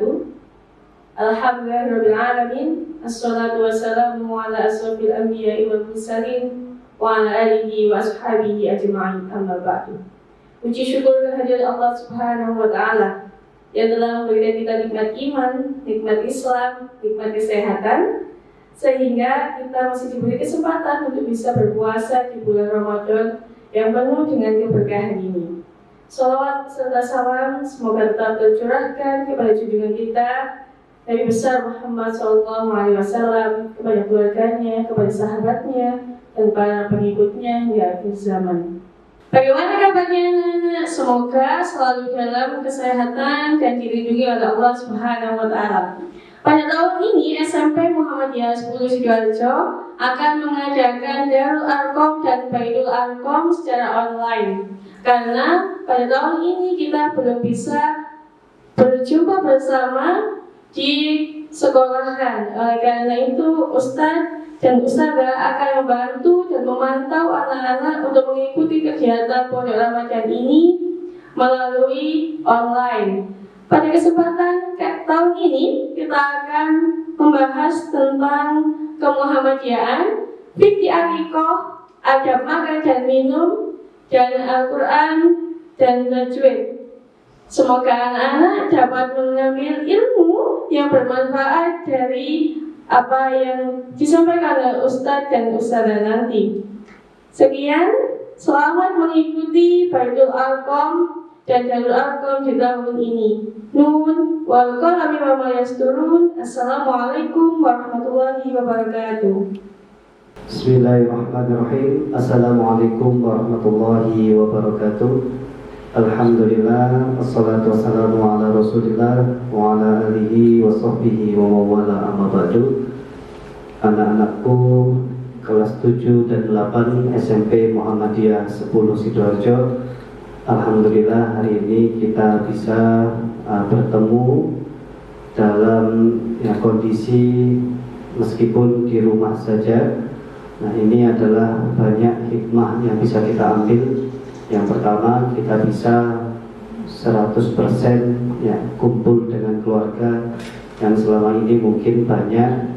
wabarakatuh. Alhamdulillahirabbil alamin. Assalatu wassalamu ala asrofil anbiya'i wal mursalin wa ala alihi wa ashabihi ajma'in, amma ba'du. Puji syukur kehadirat Allah Subhanahu wa taala yang telah memberikan kita nikmat iman, nikmat Islam, nikmat kesehatan, sehingga kita masih diberi kesempatan untuk bisa berpuasa di bulan Ramadan yang penuh dengan keberkahan ini. Salawat serta salam semoga tetap tercurahkan kepada junjungan kita Nabi besar Muhammad SAW, kepada keluarganya, kepada sahabatnya, dan para pengikutnya hingga akhir zaman. Bagaimana kabarnya anak-anak? Semoga selalu dalam kesehatan dan dilindungi oleh Allah Subhanahu wa taala. Pada tahun ini SMP Muhammadiyah 10 Sidoarjo akan mengadakan Darul Arqam dan Baitul Arqam secara online. Karena pada tahun ini kita belum bisa berjumpa bersama di sekolahan. Oleh karena itu Ustadz dan Ustadzah akan membantu dan memantau anak-anak untuk mengikuti kegiatan Pondok Ramadan ini melalui online. Pada kesempatan tahun ini kita akan membahas tentang kemuhammadiyaan, fikih akikoh, adab makan dan minum, dan Al-Quran dan tajwid. Semoga anak-anak dapat mengambil ilmu yang bermanfaat dari apa yang disampaikan oleh Ustadz dan Ustadzah nanti. Sekian, selamat mengikuti Baitul Arqam dan Darul Arqam di tahun ini. Nun wal qalami wa ma yasturun. Assalamualaikum warahmatullahi wabarakatuh. Bismillahirrahmanirrahim. Assalamualaikum warahmatullahi wabarakatuh. Alhamdulillah, assalatu wassalamu ala rasulillah wa ala alihi wa sahbihi wa mawala amma ba'du. Anak-anakku kelas 7 dan 8 SMP Muhammadiyah 10 Sidoarjo, alhamdulillah hari ini kita bisa bertemu dalam kondisi meskipun di rumah saja. Nah, ini adalah banyak hikmah yang bisa kita ambil. Yang pertama, kita bisa 100% kumpul dengan keluarga yang selama ini mungkin banyak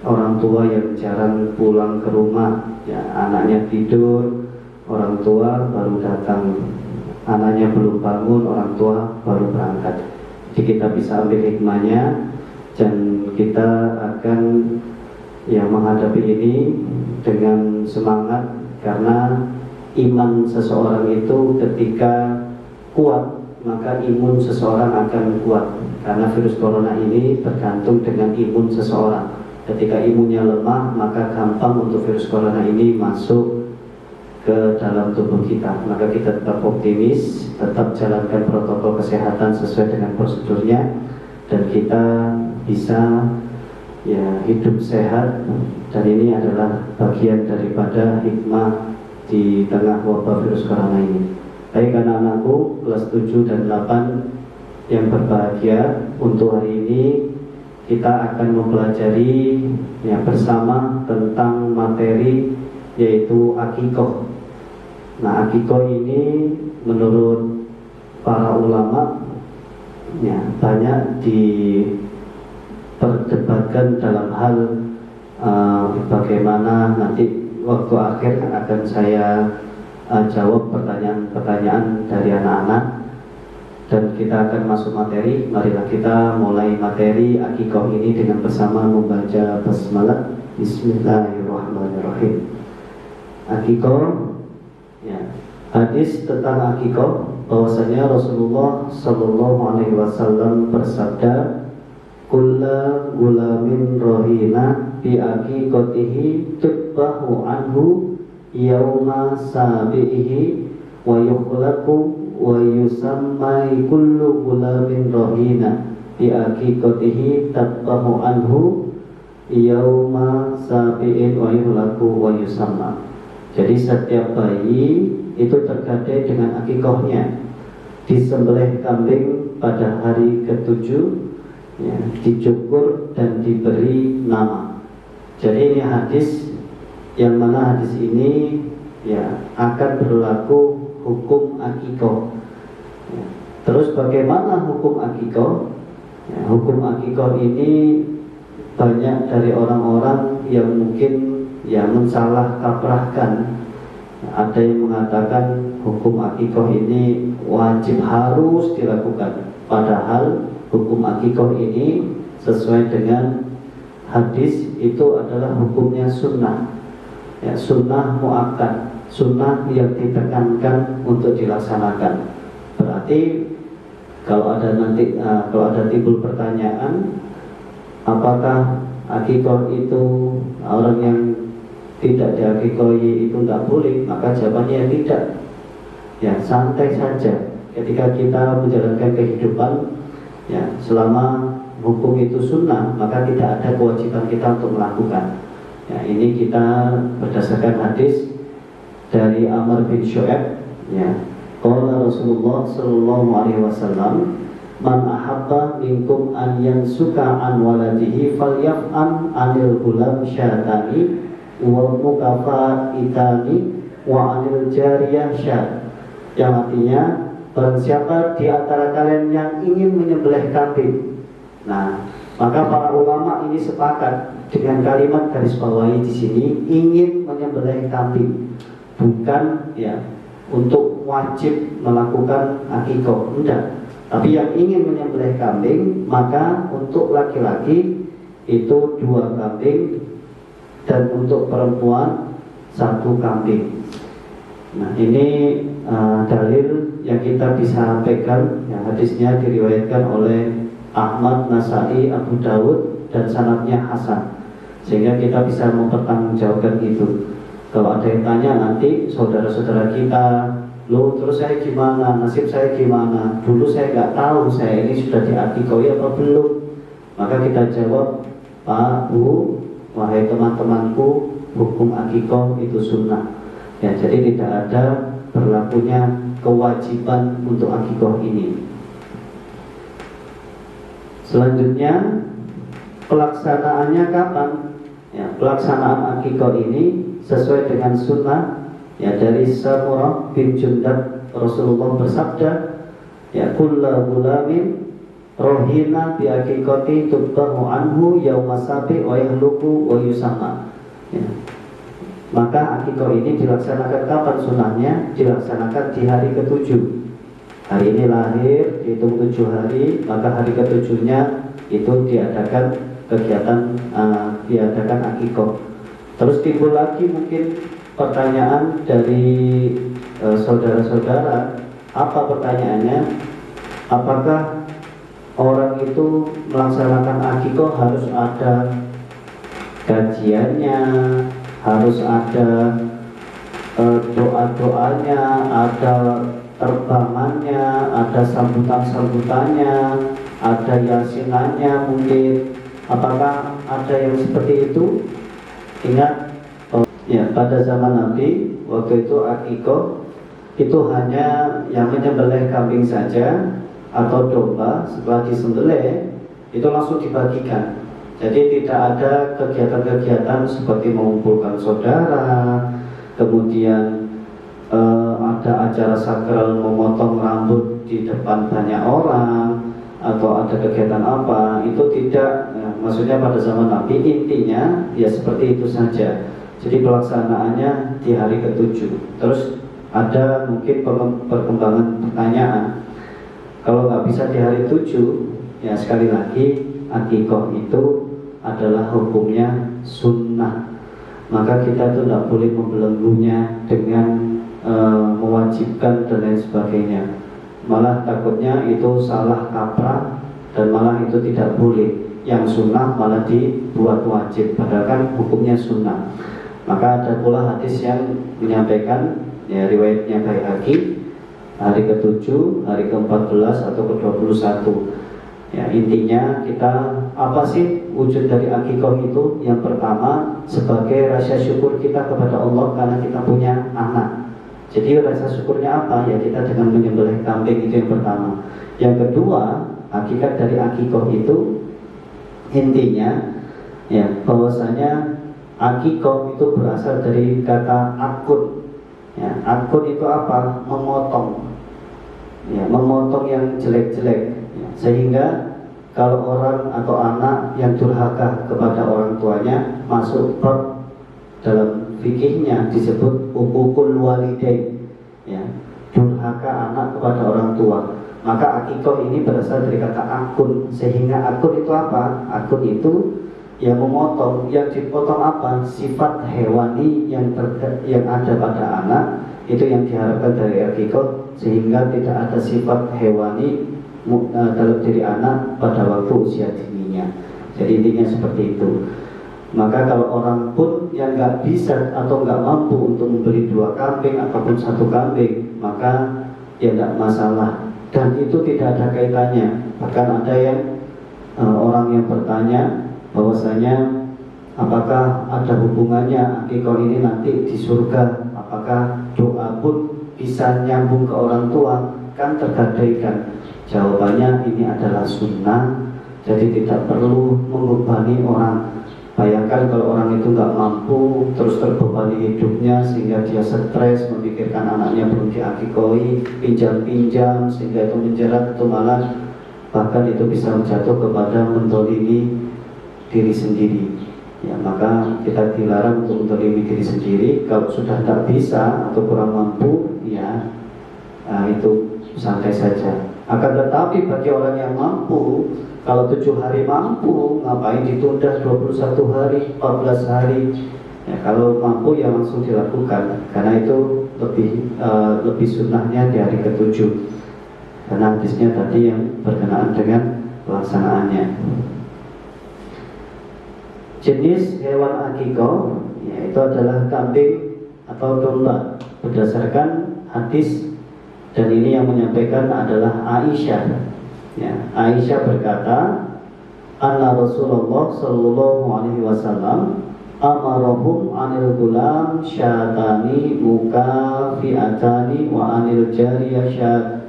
orang tua yang jarang pulang ke rumah, anaknya tidur, orang tua baru datang, anaknya belum bangun, orang tua baru berangkat. Jadi kita bisa ambil hikmahnya dan kita akan menghadapi ini dengan semangat, karena iman seseorang itu ketika kuat, maka imun seseorang akan kuat. Karena virus corona ini tergantung dengan imun seseorang. Ketika imunnya lemah, maka gampang untuk virus corona ini masuk ke dalam tubuh kita. Maka kita tetap optimis, tetap jalankan protokol kesehatan sesuai dengan prosedurnya, dan kita bisa hidup sehat. Dan ini adalah bagian daripada hikmah di tengah wabah virus corona ini. Baik anak-anakku kelas 7 dan 8 yang berbahagia, untuk hari ini kita akan mempelajari bersama tentang materi yaitu akikoh. Nah, akikoh ini menurut para ulama banyak diperdebatkan dalam hal bagaimana nanti waktu akhir akan saya jawab pertanyaan-pertanyaan dari anak-anak, dan kita akan masuk materi. Marilah kita mulai materi akikoh ini dengan bersama membaca basmalah. Bismillahirrahmanirrahim. Akikoh, hadis tentang akikoh bahwasanya Rasulullah Shallallahu Alaihi Wasallam bersabda, kulla gulamin rohina bi akikotihi tubbahu anhu yauma sabihi wa yukhlaqu wa yusammai kullu gulamin rohina bi akikotihi tubbahu anhu yauma sabiin wa yukhlaqu wa yusamma. Jadi setiap bayi itu tergadai dengan akikohnya, disembelih kambing pada hari ke-7, dicukur dan diberi nama. Jadi ini hadis yang mana hadis ini akan berlaku hukum akikoh. Terus bagaimana hukum akikoh? Ya, hukum akikah ini banyak dari orang-orang yang mungkin ya mensalah kaprahkan. Ada yang mengatakan hukum akikah ini wajib harus dilakukan, padahal hukum akikah ini sesuai dengan hadis itu adalah hukumnya sunnah, ya, sunnah muakkad, sunnah yang ditekankan untuk dilaksanakan. Berarti kalau ada timbul pertanyaan, apakah akikah itu orang yang tidak diakikahi itu tidak boleh? Maka jawabannya tidak. Ya, santai saja. Ketika kita menjalankan kehidupan, ya, selama hukum itu sunnah, maka tidak ada kewajiban kita untuk melakukan. Ya, ini kita berdasarkan hadis dari Amr bin Shu'aib. Ya, qala Rasulullah sallallahu alaihi wasallam, man ahabba minkum an yansuka an waladihi falyaf'an anil gulam syatani wa mukafaitani wa anil jariyah syat. Yang artinya, barang siapa di antara kalian yang ingin menyembelih kambing. Nah, maka para ulama ini sepakat dengan kalimat garis bawahi di sini, ingin menyembelih kambing, bukan ya untuk wajib melakukan akikah, enggak. Tapi yang ingin menyembelih kambing, maka untuk laki-laki itu 2 kambing dan untuk perempuan 1 kambing. Nah, ini dalil yang kita bisa pegang. Ya, hadisnya diriwayatkan oleh Ahmad, Nasai, Abu Dawud dan sanadnya hasan, sehingga kita bisa mempertanggungjawabkan itu. Kalau ada yang tanya nanti saudara-saudara kita, loh terus saya gimana, nasib saya gimana, dulu saya nggak tahu saya ini sudah diakikahi apa belum, maka kita jawab, Pak, Bu, wahai teman-temanku, hukum akikah itu sunnah. Ya, jadi tidak ada berlakunya kewajiban untuk akikah ini. Selanjutnya, pelaksanaannya kapan? Ya, pelaksanaan akikah ini sesuai dengan sunnah. Ya, dari Samurah bin Jundab, Rasulullah bersabda, ya, kullu gulamin rohina bi akikati tubbahu anhu yauma sabi wa yahluku wa yusamma. Ya. Maka akikah ini dilaksanakan kapan sunnahnya? Dilaksanakan di hari ke-7. Hari ini lahir, dihitung 7 hari, maka hari ke-7-nya itu diadakan kegiatan diadakan akikah. Terus timbul lagi mungkin pertanyaan dari saudara-saudara. Apa pertanyaannya? Apakah orang itu melaksanakan akikah harus ada kajiannya, harus ada doa-doanya, ada terbangannya, ada sambutan-sambutannya, ada yasinannya mungkin? Apakah ada yang seperti itu? Ingat, ya, pada zaman Nabi waktu itu akikah itu hanya yang menyembelih kambing saja atau domba. Setelah disembelih itu langsung dibagikan. Jadi tidak ada kegiatan-kegiatan seperti mengumpulkan saudara, kemudian ada acara sakral memotong rambut di depan banyak orang, atau ada kegiatan apa, itu tidak. Maksudnya pada zaman Nabi intinya ya seperti itu saja. Jadi pelaksanaannya di hari ke-7. Terus ada mungkin perkembangan pertanyaan, kalau nggak bisa di hari 7, ya sekali lagi akikah itu adalah hukumnya sunnah. Maka kita itu tidak boleh membelenggunya dengan mewajibkan dan lain sebagainya. Malah takutnya itu salah kaprah dan malah itu tidak boleh. Yang sunnah malah dibuat wajib, padahal kan hukumnya sunnah. Maka ada pula hadis yang menyampaikan, ya, riwayatnya Baihaqi, hari ke-7, hari ke-14 atau ke-21. Ya, intinya kita apa sih wujud dari akikah itu? Yang pertama, sebagai rasa syukur kita kepada Allah karena kita punya anak. Jadi rasa syukurnya apa? Ya kita dengan menyembelih kambing, itu yang pertama. Yang kedua, hakikat dari akikah itu intinya ya bahwasanya akikah itu berasal dari kata akun. Ya, akun itu apa? Memotong. Ya, memotong yang jelek-jelek. Ya, sehingga kalau orang atau anak yang durhaka kepada orang tuanya masuk bab dalam fikihnya disebut uququl walidain, ya, durhaka anak kepada orang tua. Maka akikoh ini berasal dari kata akun, sehingga akun itu apa? Akun itu yang memotong, yang dipotong apa? Sifat hewani yang ada pada anak, itu yang diharapkan dari akikoh, sehingga tidak ada sifat hewani dalam diri anak pada waktu usia dininya. Jadi intinya seperti itu. Maka kalau orang pun yang nggak bisa atau nggak mampu untuk membeli 2 kambing ataupun 1 kambing, maka ya tidak masalah, dan itu tidak ada kaitannya. Bahkan ada yang orang yang bertanya bahwasanya apakah ada hubungannya akikoh ini nanti di surga, apakah doa pun bisa nyambung ke orang tua, kan tergadaikan. Jawabannya ini adalah sunnah, jadi tidak perlu membebani orang. Bayangkan kalau orang itu nggak mampu, terus terbebani hidupnya sehingga dia stres memikirkan anaknya belum diakikoi, pinjam-pinjam, sehingga itu menjerat, itu malah bahkan itu bisa menjatuh kepada mendolimi diri sendiri. Ya, maka kita dilarang untuk mendolimi diri sendiri. Kalau sudah tidak bisa atau kurang mampu, ya itu santai saja. Akan tetapi bagi orang yang mampu, kalau 7 hari mampu, ngapain ditunda 21 hari, 14 hari? Ya, kalau mampu ya langsung dilakukan, karena itu lebih sunnahnya di hari ke-7. Karena hadisnya tadi yang berkenaan dengan pelaksanaannya. Jenis hewan akikoh, yaitu adalah kambing atau domba, berdasarkan hadis. Dan ini yang menyampaikan adalah Aisyah. Ya, Aisyah berkata, anna Rasulullah sallallahu alaihi wasallam amarahum anil gulam syatani mukafiatani wa anil jariyah syat.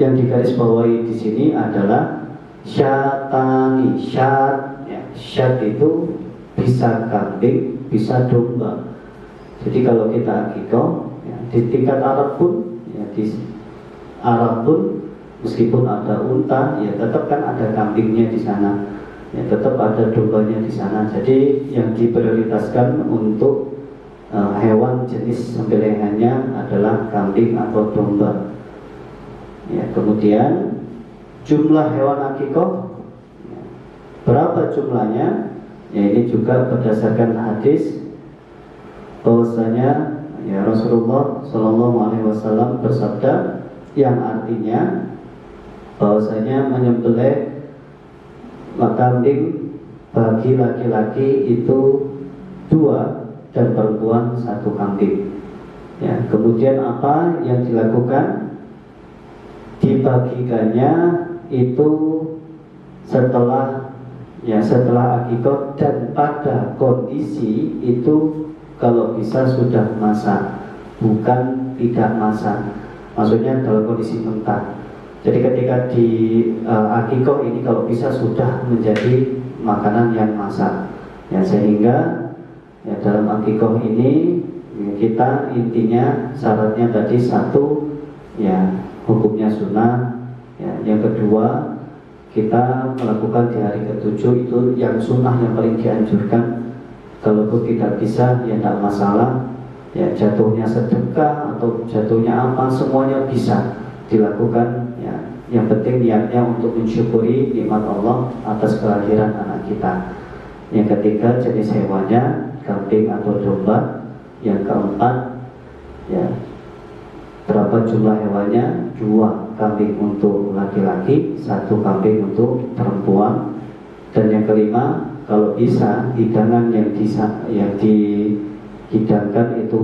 Yang digarisbawahi di sini adalah syatani. Syat, ya, syat itu bisa kambing, bisa domba. Jadi kalau kita akikoh, ya, di tingkat Arab pun, ya, di Arab pun meskipun ada unta, ya tetap kan ada kambingnya di sana, ya tetap ada dombanya di sana. Jadi yang diprioritaskan untuk hewan jenis sembelihannya adalah kambing atau domba. Ya, kemudian jumlah hewan akikoh, ya, berapa jumlahnya? Ya ini juga berdasarkan hadis bahwasanya ya Rasulullah Shallallahu Alaihi Wasallam bersabda, yang artinya bahwasanya menyembelih kambing bagi laki-laki itu 2 dan perempuan 1 kambing. Ya, kemudian apa yang dilakukan? Dibagikannya itu setelah akikoh dan pada kondisi itu kalau bisa sudah masak, bukan tidak masak. Maksudnya dalam kondisi mentah. Jadi ketika di akikoh ini kalau bisa sudah menjadi makanan yang masak. Ya, sehingga ya, dalam akikoh ini ya, kita intinya syaratnya tadi 1, ya hukumnya sunnah. Ya, yang kedua kita melakukan di hari ke-7 itu yang sunnah yang paling dianjurkan. Kalaupun tidak bisa ya tidak masalah. Ya, jatuhnya sedekah atau jatuhnya apa, semuanya bisa dilakukan. Ya, yang penting niatnya untuk mensyukuri nikmat Allah atas kelahiran anak kita. Yang ketiga jenis hewannya kambing atau domba. Yang keempat, ya berapa jumlah hewannya? 2 kambing untuk laki-laki, 1 kambing untuk perempuan. Dan yang kelima, kalau bisa hidangan yang dihidangkan itu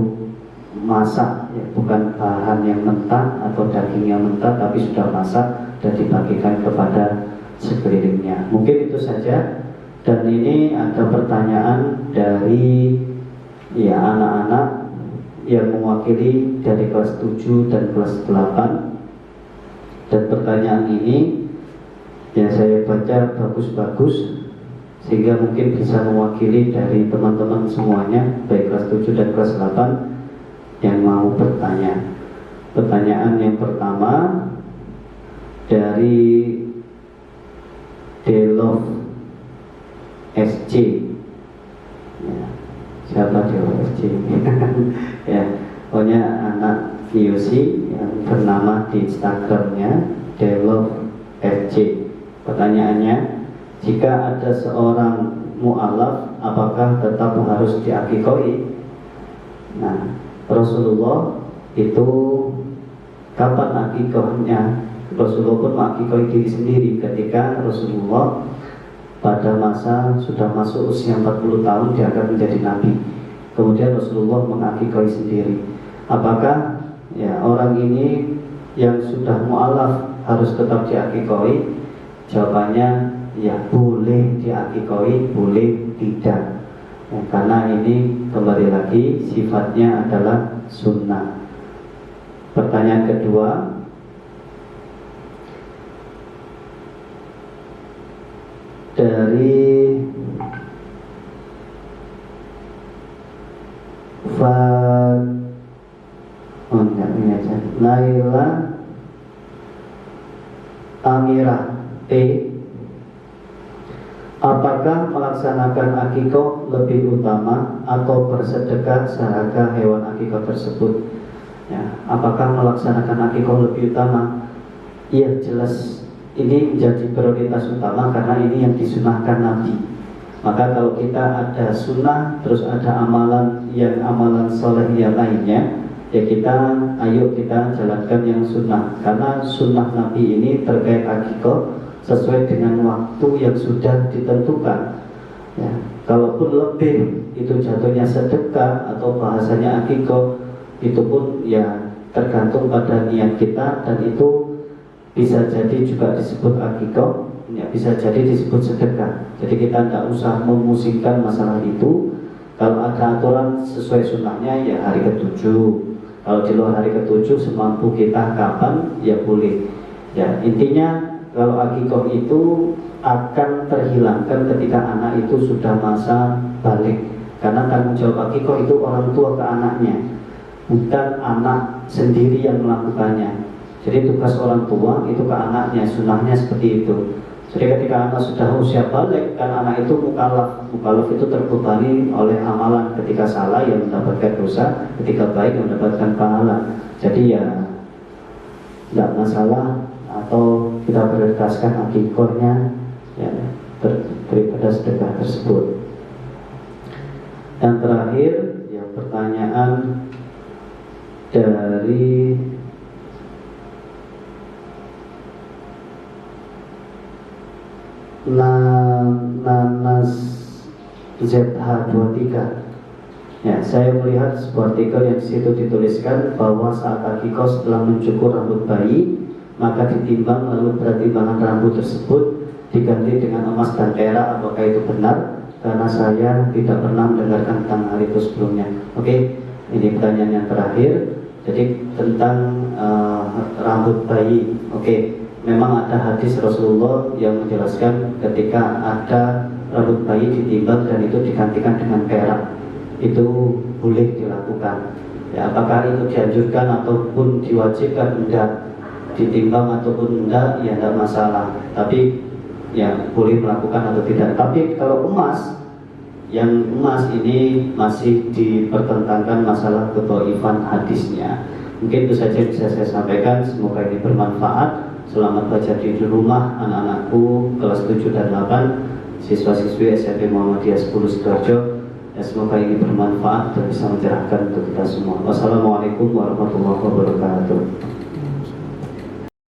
masak, ya, bukan bahan yang mentah atau daging yang mentah, tapi sudah masak dan dibagikan kepada sekelilingnya. Mungkin itu saja. Dan ini ada pertanyaan dari ya anak-anak yang mewakili dari kelas 7 dan kelas 8. Dan pertanyaan ini yang saya baca bagus-bagus, sehingga mungkin bisa mewakili dari teman-teman semuanya, baik kelas 7 dan kelas 8 yang mau bertanya. Pertanyaan yang pertama dari Delov SC. Ya, siapa Delov SC? Ya, pokoknya anak VOC yang bernama di Instagramnya Delov SC. Pertanyaannya, jika ada seorang mu'alaf, apakah tetap harus diakikoi? Nah, Rasulullah itu kapan akikahnya? Rasulullah pun mengakikoi diri sendiri ketika Rasulullah pada masa sudah masuk usia 40 tahun diangkat menjadi nabi. Kemudian Rasulullah mengakikoi sendiri. Apakah ya orang ini yang sudah mu'alaf harus tetap diakikoi? Jawabannya ya boleh diakikoi, boleh tidak. Ya, karena ini kembali lagi sifatnya adalah sunnah. Pertanyaan kedua, dari Laila Amirah apakah melaksanakan akikah lebih utama atau bersedekah seharga hewan akikah tersebut? Ya, apakah melaksanakan akikah lebih utama? Iya, jelas ini menjadi prioritas utama karena ini yang disunahkan Nabi. Maka kalau kita ada sunnah terus ada amalan soleh yang lainnya, ya ayo kita jalankan yang sunnah. Karena sunnah Nabi ini terkait akikah sesuai dengan waktu yang sudah ditentukan. Ya, kalaupun lebih itu jatuhnya sedekah atau bahasanya akikah, itu pun ya tergantung pada niat kita, dan itu bisa jadi juga disebut akikah, ya bisa jadi disebut sedekah. Jadi kita tidak usah memusingkan masalah itu. Kalau ada aturan sesuai sunnahnya ya hari ke-7. Kalau di luar hari ke-7 semampu kita kapan ya boleh. Ya intinya kalau akikah itu akan terhilangkan ketika anak itu sudah masa balik. Karena tanggung jawab akikah itu orang tua ke anaknya, bukan anak sendiri yang melakukannya. Jadi tugas orang tua itu ke anaknya, sunnahnya seperti itu. Jadi ketika anak sudah usia balik, kan anak itu mukallaf itu terbebani oleh amalan. Ketika salah yang mendapatkan dosa, ketika baik yang mendapatkan pahala. Jadi ya tidak masalah atau kita prioritaskan akikahnya ya, daripada sedekah tersebut. Yang terakhir, yang pertanyaan dari Nanas ZH23. Ya, saya melihat sebuah artikel yang disitu dituliskan bahwa saat akikah setelah mencukur rambut bayi, maka ditimbang lalu pertimbangan rambut tersebut diganti dengan emas dan perak. Apakah itu benar? Karena saya tidak pernah mendengarkan tentang hal itu sebelumnya. Oke, ini pertanyaan yang terakhir. Jadi tentang rambut bayi. Oke. Memang ada hadis Rasulullah yang menjelaskan ketika ada rambut bayi ditimbang dan itu digantikan dengan perak, itu boleh dilakukan. Ya, apakah itu dianjurkan ataupun diwajibkan? Enggak. Ditimbang ataupun enggak, ya enggak masalah. Tapi ya boleh melakukan atau tidak. Tapi kalau emas ini masih dipertentangkan masalah kedhaifan hadisnya. Mungkin itu saja yang bisa saya sampaikan. Semoga ini bermanfaat. Selamat baca di rumah anak-anakku kelas 7 dan 8, siswa-siswi SMP Muhammadiyah 10 Sidoarjo. Ya, semoga ini bermanfaat dan bisa mencerahkan untuk kita semua. Wassalamualaikum warahmatullahi wabarakatuh.